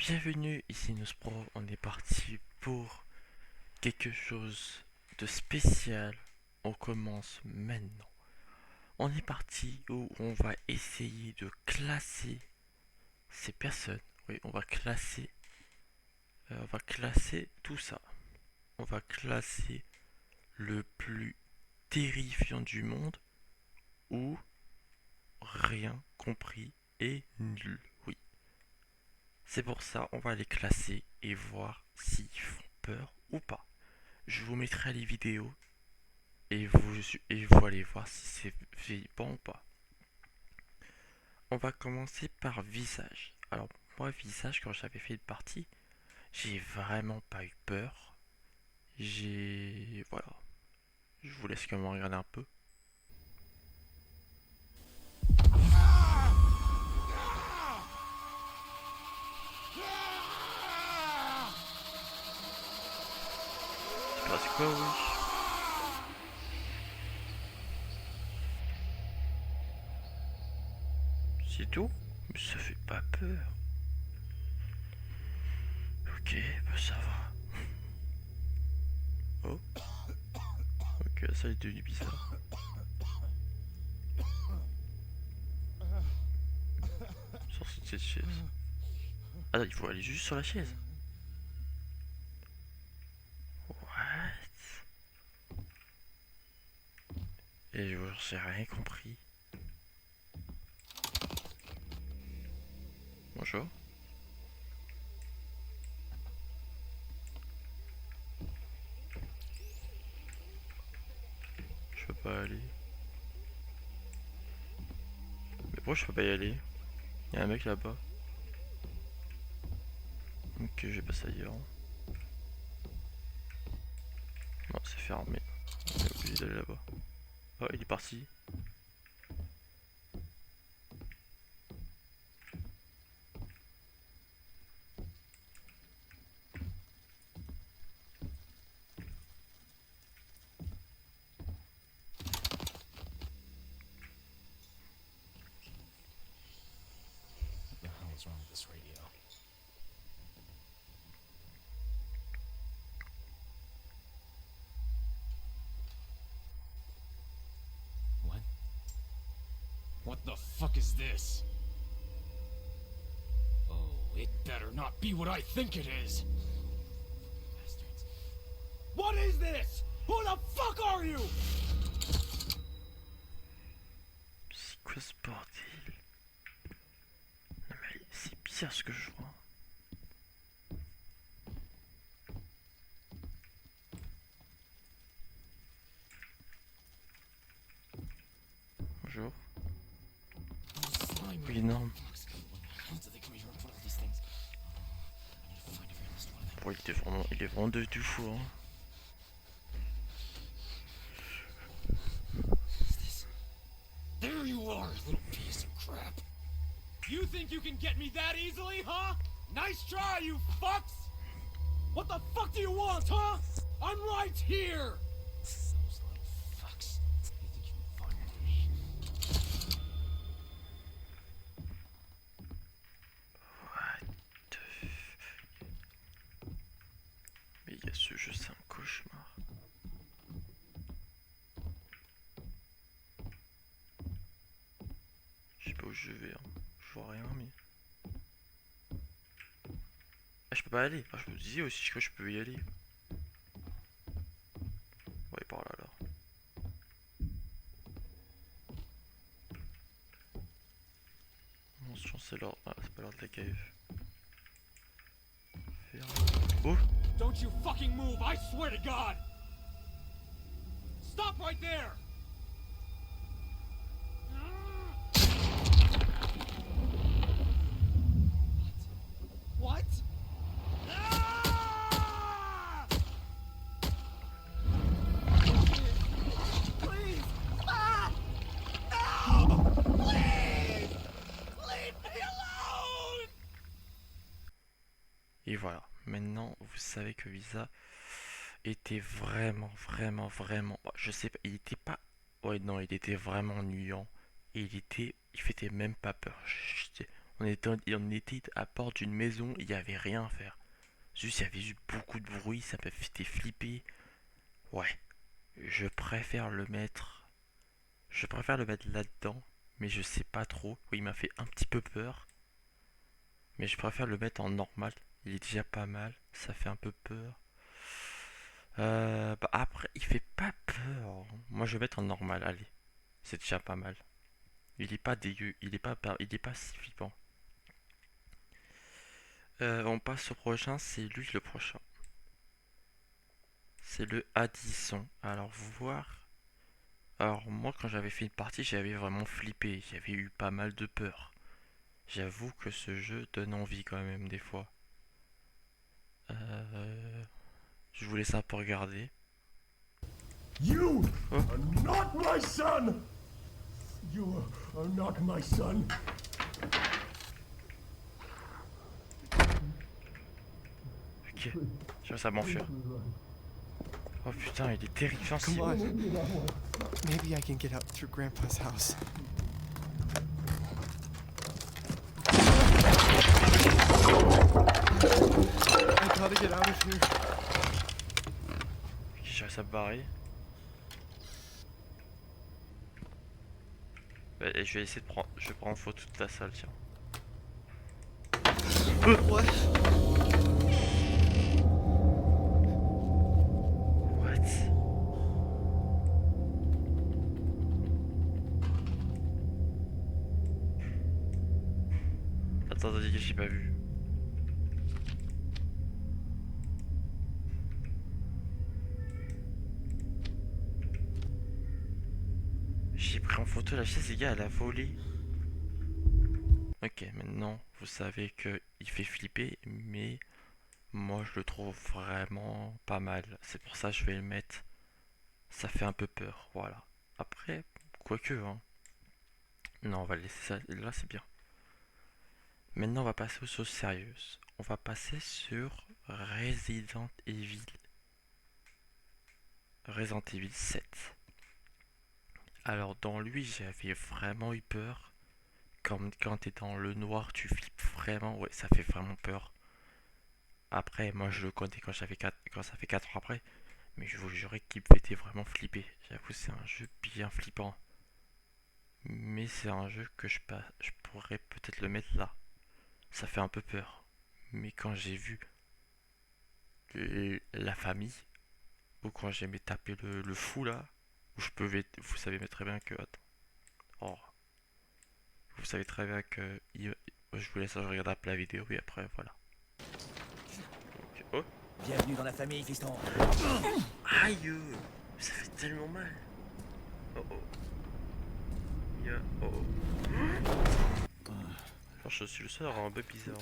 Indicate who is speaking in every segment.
Speaker 1: Bienvenue, ici Nospro, on est parti pour quelque chose de spécial. On commence maintenant. On est parti où on va essayer de classer ces personnes. Oui, on va classer tout ça. On va classer le plus terrifiant du monde ou rien compris et nul. Oui. C'est pour ça, on va les classer et voir s'ils font peur ou pas. Je vous mettrai les vidéos et vous allez voir si c'est bon ou pas. On va commencer par visage. Alors, moi, visage, quand j'avais fait une partie, j'ai vraiment pas eu peur. Voilà. Je vous laisse quand même regarder un peu. C'est quoi, oui? C'est tout? Mais ça fait pas peur. Ok, bah ça va. Oh, ok, ça est devenu bizarre. Sur cette chaise. Ah, il faut aller juste sur la chaise. What? Et j'ai rien compris. Bonjour. Je peux pas aller. Mais pourquoi je peux pas y aller? Y'a un mec là-bas. Ok, je vais passer ailleurs. Non, c'est fermé. On est obligé d'aller là-bas. Oh, il est parti.
Speaker 2: What the hell is wrong with this radio? What? What the fuck is this? Oh, it better not be what I think it is! Bastards. What is this? Who the fuck are you?
Speaker 1: C'est quoi ce bordel? Non mais c'est bizarre ce que je vois. Bonjour.
Speaker 2: Slime.
Speaker 1: Oui, non.
Speaker 2: How did they come here and put all these things? I need to find every last one of them.
Speaker 1: Bon, il est vraiment du fou, hein.
Speaker 2: What is this? There you are, little piece of crap. You think you can get me that easily, huh? Nice try, you fucks! What the fuck do you want, huh? I'm right here! Those little fucks. You think you can find me?
Speaker 1: What the Mais il y a ce jeu, c'est un cauchemar. Je sais pas où je vais, hein. Je vois rien, mais. Ah, je peux pas aller. Ah, je me disais aussi que je peux y aller. Ouais, par là alors. Bon, je pense que c'est l'ordre. Ah, c'est pas l'ordre de la cave. Oh!
Speaker 2: Don't you fucking move, I swear to God! Stop right there! What? Ah! Please! Ah! No! Please! Leave me alone!
Speaker 1: Et voilà. Maintenant, vous savez que Visa était vraiment. Je sais pas, il était pas. Ouais, non, il était vraiment ennuyant. Et il faisait même pas peur. On était à porte d'une maison, il n'y avait rien à faire. Juste, il y avait juste beaucoup de bruit, ça m'a fait flipper. Ouais, je préfère le mettre. Je préfère le mettre là-dedans, mais je sais pas trop. Oui, il m'a fait un petit peu peur, mais je préfère le mettre en normal. Il est déjà pas mal, ça fait un peu peur. Bah après, il fait pas peur. Moi, je vais mettre en normal, allez. C'est déjà pas mal. Il est pas dégueu, il est pas si flippant. On passe au prochain, c'est lui le prochain. C'est le Addison. Alors, voir. Alors, moi, quand j'avais fait une partie, j'avais vraiment flippé. J'avais eu pas mal de peur. J'avoue que ce jeu donne envie quand même, des fois. Je vous laisse un peu regarder.
Speaker 3: You
Speaker 1: Oh.
Speaker 3: are not my son! You are not my son!
Speaker 1: Ok, je vais ça m'enfuir. Oh putain, il est terrifiant.
Speaker 4: Come on. Maybe I can get out through Grandpa's house. I gotta get out of here.
Speaker 1: Ok, je vais à me barrer. Et je vais essayer de prendre. Je vais prendre en photo toute la salle, tiens.
Speaker 4: What?
Speaker 1: What? Attendez, j'ai pas vu. J'ai pris en photo la chaise, les gars, elle a volé. Ok, maintenant vous savez que il fait flipper, mais moi je le trouve vraiment pas mal. C'est pour ça que je vais le mettre. Ça fait un peu peur, voilà. Après, quoique, hein. Non, on va laisser ça. Là, c'est bien. Maintenant, on va passer aux choses sérieuses. On va passer sur Resident Evil. Resident Evil 7. Alors, dans lui, j'avais vraiment eu peur. Quand t'es dans le noir, tu flippes vraiment. Ouais, ça fait vraiment peur. Après, moi, je le connais quand ça fait 4 ans après. Mais je vous jurais qu'il me faisait vraiment flipper. J'avoue, c'est un jeu bien flippant. Mais c'est un jeu que je pourrais peut-être le mettre là. Ça fait un peu peur. Mais quand j'ai vu la famille, ou quand j'ai tapé le fou là, où vous savez très bien que... Attends. Oh. Vous savez très bien que... je vous laisse regarder la vidéo et après voilà. Donc, oh.
Speaker 2: Bienvenue dans la famille, fiston.
Speaker 1: Aïe. Ça fait tellement mal. Oh oh. Oh oh. Alors, je suis le seul à avoir un peu bizarre.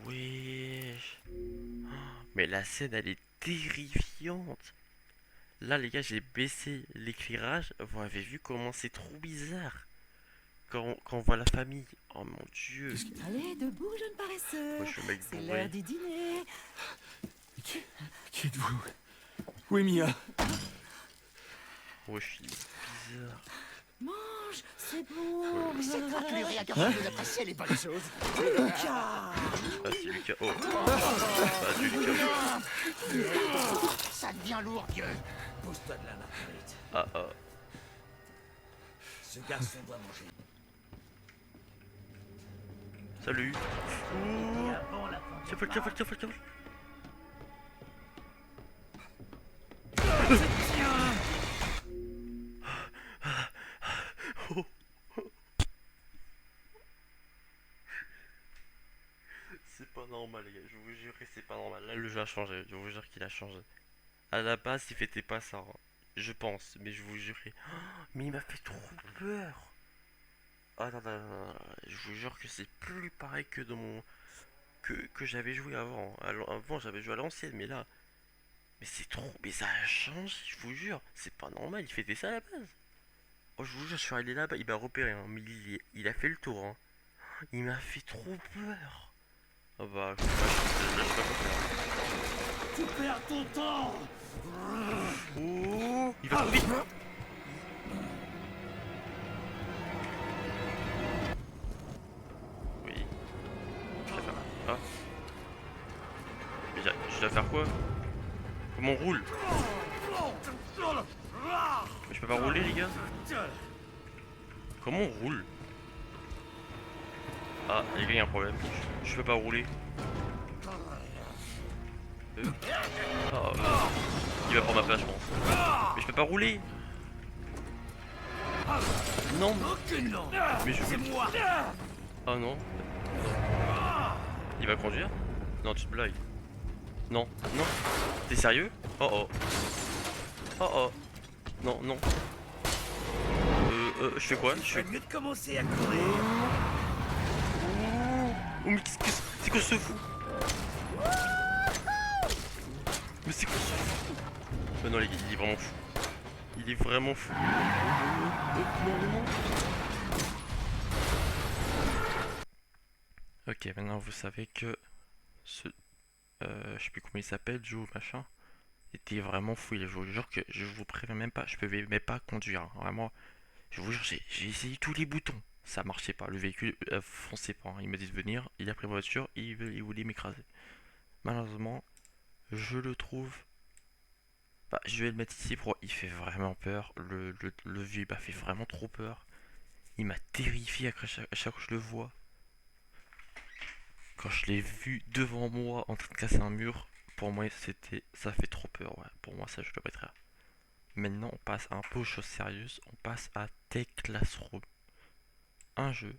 Speaker 1: Wesh. Mais la scène elle est terrifiante. Là les gars, j'ai baissé l'éclairage. Vous avez vu comment c'est trop bizarre quand on voit la famille. Oh mon dieu.
Speaker 5: Allez, debout, jeune paresseux.
Speaker 1: Moi je suis le mec
Speaker 5: C'est
Speaker 1: bourré.
Speaker 5: l'heure du dîner.
Speaker 4: Qui êtes-vous? Oui, Mia.
Speaker 1: Ouais, je suis bizarre.
Speaker 5: Mange, c'est bon.
Speaker 2: C'est toi qui lui regardes d'apprécier les bonnes choses.
Speaker 5: Lucas.
Speaker 1: Ah c'est Lucas. Oh. Ah du Lucas.
Speaker 2: Ça devient lourd, vieux. Pousse-toi de la marguerite.
Speaker 1: Ah ah.
Speaker 2: Ce garçon doit manger.
Speaker 1: Salut. Oh. Tiens, tiens. Oh. C'est pas normal les gars, je vous jure que c'est pas normal. Là le jeu a changé, je vous jure qu'il a changé. À la base il fêtait pas ça, hein. Je pense, mais je vous jure. Mais il m'a fait trop peur. Ah non, je vous jure que c'est plus pareil que dans mon... que j'avais joué avant. Avant j'avais joué à l'ancienne, mais là... Mais c'est trop... Mais ça a changé, je vous jure. C'est pas normal, il fêtait ça à la base. Oh je vous jure, je suis allé là-bas, il m'a repéré, hein, mais il a fait le tour. Hein. Il m'a fait trop peur. Ah bah... je sais pas quoi faire.
Speaker 2: Tu perds ton temps.
Speaker 1: Oh, il va trop vite. dois faire quoi? Comment on roule? Mais je peux pas rouler les gars? Comment on roule? Ah les gars, il y a un problème. Je peux pas rouler. Ah, il va prendre ma place je pense. Mais je peux pas rouler. Non. Mais je... Ah non. Il va conduire? Non, tu te blagues. Non, non. T'es sérieux? Oh oh. Oh oh. Non, non. Je fais quoi? Je fais...
Speaker 2: mieux de commencer à courir.
Speaker 1: Oh mais c'est quoi ce fou? Mais c'est quoi ce fou? Non les gars, il est vraiment fou. Il est vraiment fou. Non, non, non. Ok, maintenant vous savez que ce... je sais plus comment il s'appelle, Joe machin. Était vraiment fou, je vous jure que je vous préviens même pas, je pouvais même pas conduire, hein. Vraiment, je vous jure, j'ai essayé tous les boutons, ça marchait pas, le véhicule fonçait pas, hein. Il m'a dit de venir, il a pris ma voiture, il voulait m'écraser. Malheureusement, je le trouve, bah, je vais le mettre ici pour, il fait vraiment peur, le vieux il m'a fait vraiment trop peur, il m'a terrifié à chaque fois que je le vois. Quand je l'ai vu devant moi en train de casser un mur, pour moi ça fait trop peur, ouais. Pour moi ça je le mettrais. Maintenant on passe un peu aux choses sérieuses, on passe à Tech Classroom. Un jeu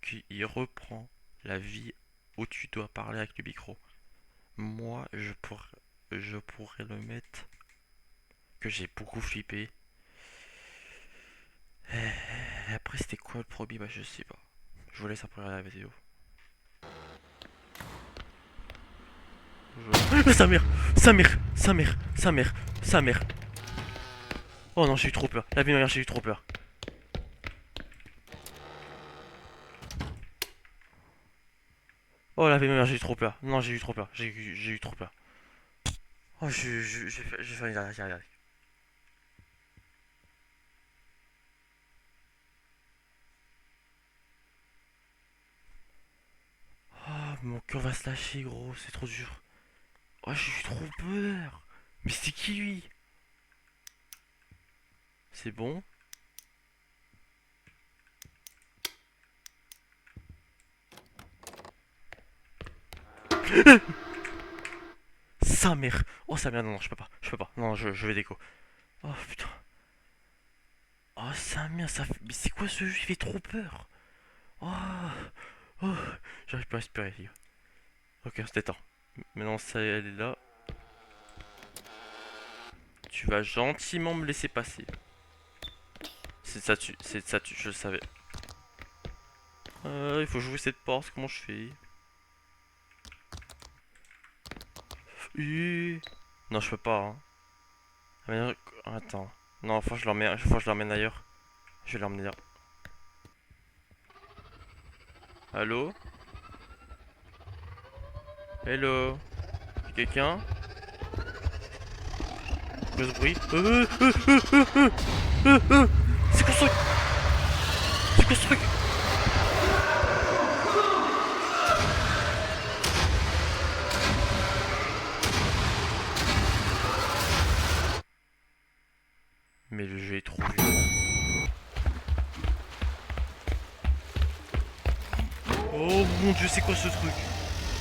Speaker 1: qui reprend la vie où tu dois parler avec le micro. Moi je pourrais le mettre, que j'ai beaucoup flippé. Après c'était quoi le premier? Bah je sais pas. Je vous laisse après regarder la vidéo. Sa mère, sa mère, sa mère, sa mère, sa mère. Oh non, j'ai eu trop peur. La vie de ma mère, j'ai eu trop peur. Oh la vie de ma mère, j'ai eu trop peur. Non, j'ai eu trop peur. J'ai eu trop peur. Oh, j'ai fait regarder. Oh, mon cœur va se lâcher, gros. C'est trop dur. Oh, j'ai eu trop peur. Mais c'est qui lui? C'est bon? Sa mère. Oh, sa mère, non, non, je peux pas. Je peux pas. Non, je vais déco. Oh, putain. Oh, sa mère, ça fait... Mais c'est quoi ce jeu? Il fait trop peur. Oh, oh. J'arrive pas à respirer, les gars. Ok, c'était temps. Maintenant, ça, elle est là. Tu vas gentiment me laisser passer. C'est ça, je le savais. Il faut jouer cette porte, comment je fais? Non, je peux pas, hein. Ah, mais non, attends. Non, faut que je l'emmène ailleurs. Je vais l'emmener là. Allô? Hello? Y'a quelqu'un? Quoi ce bruit? C'est quoi ce truc? C'est quoi ce truc? Mais le jeu est trop violent. Oh mon dieu, c'est quoi ce truc?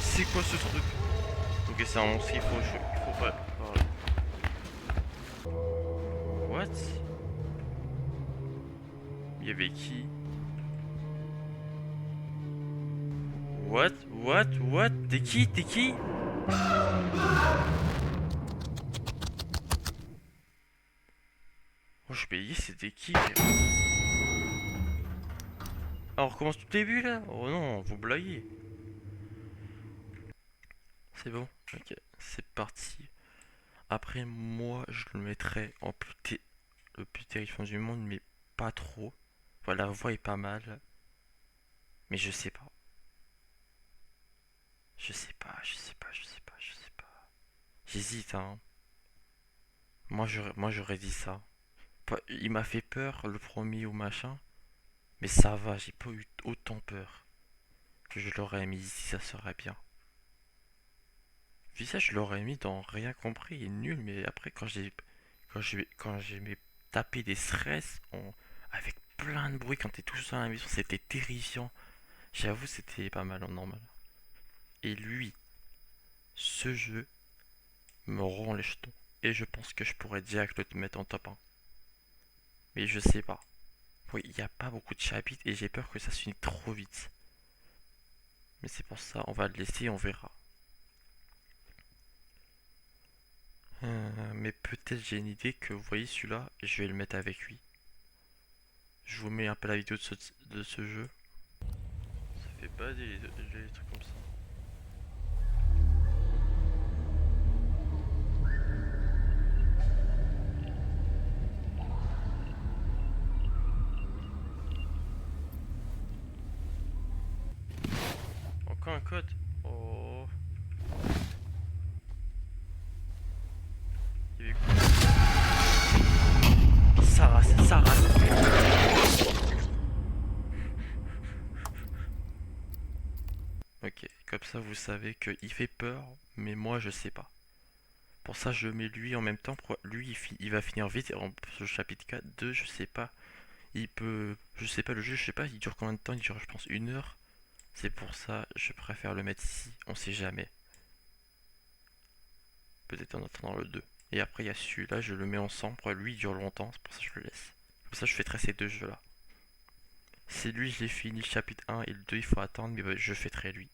Speaker 1: C'est quoi ce truc? Ok, c'est un monstre, il faut pas... What? Il y avait qui? What? T'es qui? Oh, je payais, c'était qui? Ah, on recommence tout le début là? Oh non, vous blaguez. C'est bon, ok, c'est parti. Après, moi, je le mettrais en le plus terrifiant du monde, mais pas trop. Voilà, la voix est pas mal. Mais je sais pas. Je sais pas. J'hésite, hein. Moi, j'aurais dit ça. Il m'a fait peur, le premier ou machin. Mais ça va, j'ai pas eu autant peur que je l'aurais mis ici, ça serait bien. visage, je l'aurais mis dans rien compris et nul, mais après, quand j'ai tapé des stress avec plein de bruit quand t'es tout seul à la maison, c'était terrifiant. J'avoue, c'était pas mal en normal. Et lui, ce jeu me rend les jetons. Et je pense que je pourrais direct le mettre en top 1. Mais je sais pas. Oui, il n'y a pas beaucoup de chapitres et j'ai peur que ça se finisse trop vite. Mais c'est pour ça, on va le laisser, on verra. Mais peut-être j'ai une idée que vous voyez celui-là, je vais le mettre avec lui. Je vous mets un peu la vidéo de ce jeu. Ça fait pas des trucs comme ça. Encore un code. Oh. Il y avait quoi? Ça rase. Ok, comme ça vous savez qu'il fait peur, mais moi je sais pas. Pour ça je mets lui en même temps, lui il va finir vite en ce chapitre 4, 2 je sais pas. Il peut, je sais pas le jeu, je sais pas, il dure combien de temps, il dure je pense 1 heure. C'est pour ça je préfère le mettre ici, on sait jamais. Peut-être en attendant le 2. Et après il y a celui-là, je le mets ensemble, lui il dure longtemps, c'est pour ça que je le laisse. Comme ça je fêterai ces deux jeux là. Si lui je l'ai fini le chapitre 1 et le 2 il faut attendre, mais je fêterai lui.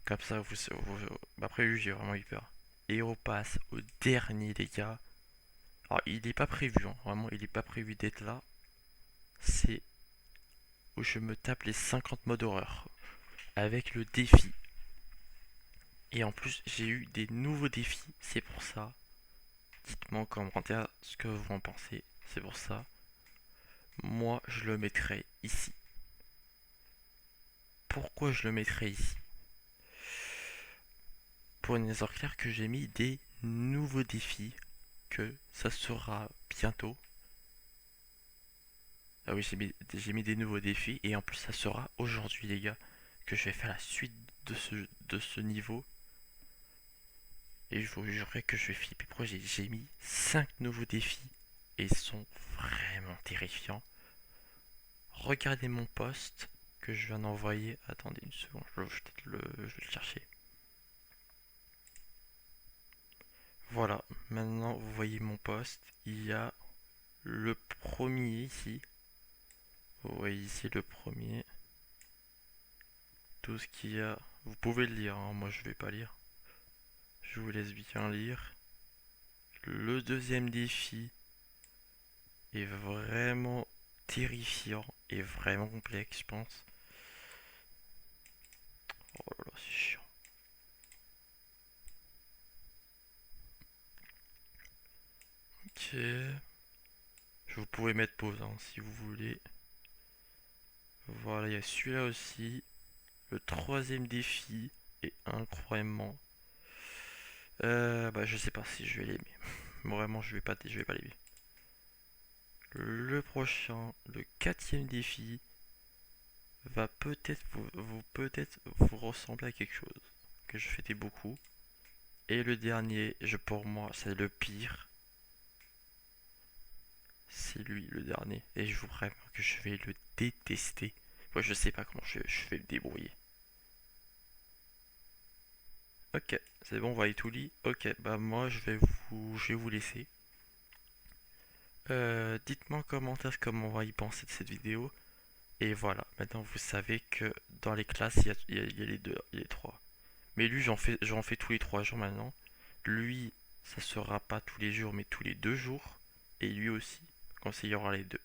Speaker 1: Comme ça, après lui, j'ai vraiment eu peur. Et on passe au dernier, les gars. Alors, il n'est pas prévu, hein. Vraiment, il n'est pas prévu d'être là. C'est où je me tape les 50 modes horreur. Avec le défi. Et en plus, j'ai eu des nouveaux défis. C'est pour ça. Dites-moi en commentaire ce que vous en pensez. C'est pour ça. Moi, je le mettrai ici. Pourquoi je le mettrai ici? Pour une raison claire que j'ai mis des nouveaux défis. Que ça sera bientôt. Ah oui, j'ai mis des nouveaux défis et en plus ça sera aujourd'hui les gars que je vais faire la suite de ce niveau. Et je vous jurerai que je vais flipper. Pourquoi j'ai mis 5 nouveaux défis et ils sont vraiment terrifiants. Regardez mon post que je viens d'envoyer. Attendez une seconde, je vais le chercher. Voilà, maintenant vous voyez mon post. Il y a le premier ici. Vous voyez ici le premier. Tout ce qu'il y a. Vous pouvez le lire, hein, moi je vais pas lire. Je vous laisse bien lire. Le deuxième défi est vraiment terrifiant et vraiment complexe, je pense. Oh là là, c'est chiant. Ok. Vous pouvez mettre pause hein, si vous voulez. Voilà, il y a celui-là aussi. Le troisième défi est incroyablement. Je sais pas si je vais l'aimer. Vraiment, je vais pas l'aimer. Le prochain, le quatrième défi, va peut-être vous ressembler à quelque chose que je fêtais beaucoup. Et le dernier, pour moi, c'est le pire. C'est lui, le dernier. Et je vous préviens que je vais le détester. Moi, je sais pas comment je vais me débrouiller. Ok, c'est bon, on va y tout lit. Ok, bah moi, je vais vous laisser. Dites-moi en commentaire comment on va y penser de cette vidéo. Et voilà, maintenant vous savez que dans les classes, il y a les deux, il y a les trois. Mais lui, j'en fais tous les 3 jours maintenant. Lui, ça sera pas tous les jours, mais tous les 2 jours. Et lui aussi, quand il y aura les deux.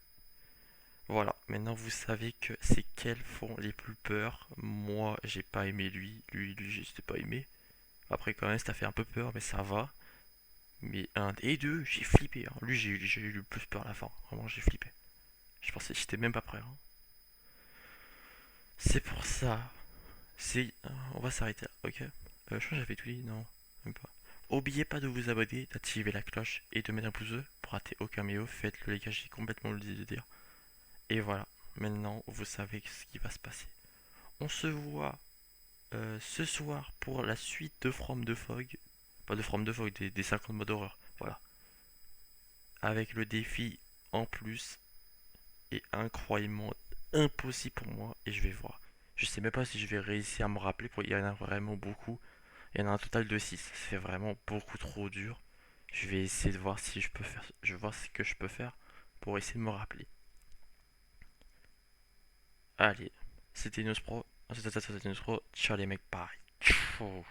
Speaker 1: Voilà, maintenant vous savez que c'est quels font les plus peur. Moi, j'ai pas aimé lui, j'ai pas aimé. Après, quand même, ça fait un peu peur, mais ça va. Mais un et deux, j'ai flippé, hein. Lui, j'ai eu le plus peur à la fin. Vraiment, j'ai flippé. Je pensais, j'étais même pas prêt, hein. C'est pour ça. On va s'arrêter là, ok? Je crois que j'avais tout dit, non, même pas. Oubliez pas de vous abonner, d'activer la cloche et de mettre un pouce bleu pour rater aucun vidéo. Faites-le les gars, j'ai complètement oublié de dire. Et voilà, maintenant vous savez ce qui va se passer. On se voit ce soir pour la suite de From the Fog. Pas de From the Fog, des 50 modes d'horreur. Voilà. Avec le défi en plus. Et incroyablement impossible pour moi. Et je vais voir. Je sais même pas si je vais réussir à me rappeler. Il y en a vraiment beaucoup. Il y en a un total de 6. C'est vraiment beaucoup trop dur. Je vais essayer de voir si je peux faire. Je vais voir ce que je peux faire pour essayer de me rappeler. Allez, c'était News Pro. C'était News Pro. Ciao les mecs, pareil. Ciao.